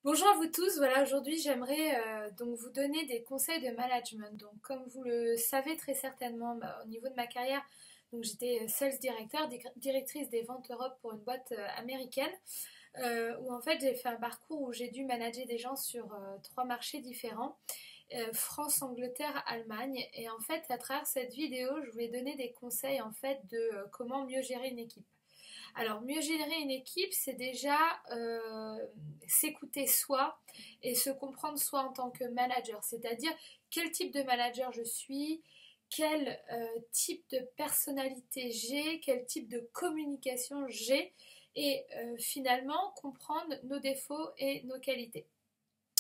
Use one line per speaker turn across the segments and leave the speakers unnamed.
Bonjour à vous tous, voilà aujourd'hui j'aimerais donc vous donner des conseils de management. Donc comme vous le savez très certainement au niveau de ma carrière, donc j'étais sales directeur, directrice des ventes Europe pour une boîte américaine où en fait j'ai fait un parcours où j'ai dû manager des gens sur trois marchés différents, France, Angleterre, Allemagne. Et en fait à travers cette vidéo je voulais donner des conseils en fait de comment mieux gérer une équipe. Alors, mieux gérer une équipe, c'est déjà s'écouter soi et se comprendre soi en tant que manager. C'est-à-dire quel type de manager je suis, quel type de personnalité j'ai, quel type de communication j'ai, et finalement comprendre nos défauts et nos qualités.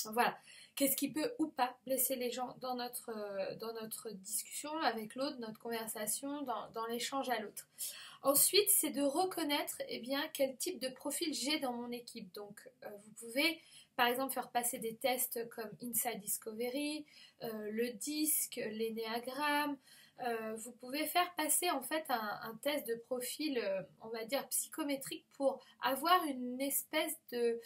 Voilà. Qu'est-ce qui peut ou pas blesser les gens dans notre discussion avec l'autre, notre conversation, dans l'échange à l'autre. Ensuite, c'est de reconnaître quel type de profil j'ai dans mon équipe. Donc, vous pouvez par exemple faire passer des tests comme Inside Discovery, le DISC, l'énéagramme. Vous pouvez faire passer en fait un test de profil, on va dire psychométrique, pour avoir une espèce de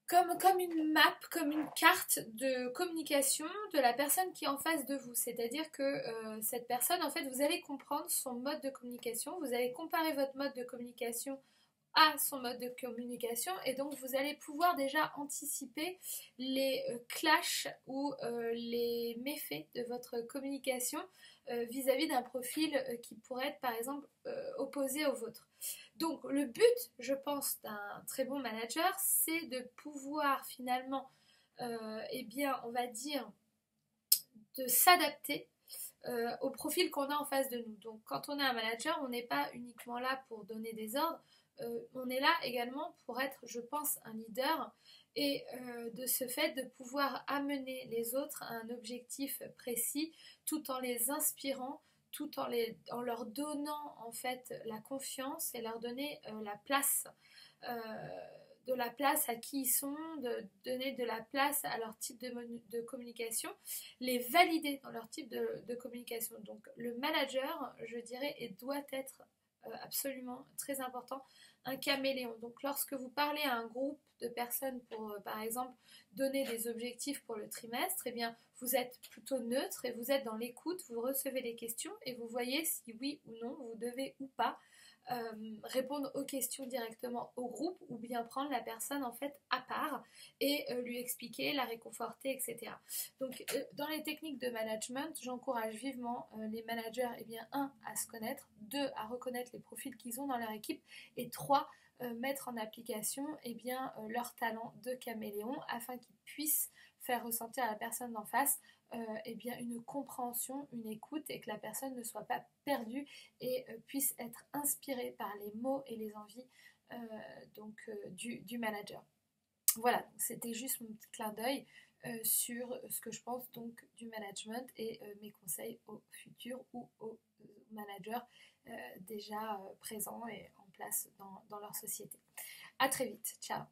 comme une map, comme une carte de communication de la personne qui est en face de vous. C'est-à-dire que cette personne, en fait, vous allez comprendre son mode de communication, vous allez comparer votre mode de communication à son mode de communication, et donc vous allez pouvoir déjà anticiper les clashs ou les méfaits de votre communication vis-à-vis d'un profil qui pourrait être par exemple opposé au vôtre. Donc le but, je pense, d'un très bon manager, c'est de pouvoir finalement, on va dire, de s'adapter au profil qu'on a en face de nous. Donc quand on est un manager, on n'est pas uniquement là pour donner des ordres, on est là également pour être, je pense, un leader, et de ce fait de pouvoir amener les autres à un objectif précis tout en les inspirant, en leur donnant en fait la confiance et leur donner euh, de la place à qui ils sont, de donner de la place à leur type de communication, les valider dans leur type de communication. Donc le manager, je dirais, et doit être absolument très important, un caméléon. Donc lorsque vous parlez à un groupe de personnes pour, par exemple, donner des objectifs pour le trimestre, eh bien, vous êtes plutôt neutre et vous êtes dans l'écoute, vous recevez les questions et vous voyez si oui ou non vous devez ou pas répondre aux questions directement au groupe, ou bien prendre la personne en fait à part et lui expliquer, la réconforter, etc. Donc dans les techniques de management, j'encourage vivement les managers, un, à se connaître, deux, à reconnaître les profils qu'ils ont dans leur équipe, et trois, mettre en application leur talent de caméléon afin qu'ils puissent faire ressentir à la personne d'en face une compréhension, une écoute, et que la personne ne soit pas perdue et puisse être inspirée par les mots et les envies du manager. Voilà, c'était juste mon petit clin d'œil sur ce que je pense donc du management et mes conseils aux futurs ou aux managers déjà présents et en place dans leur société. À très vite, ciao.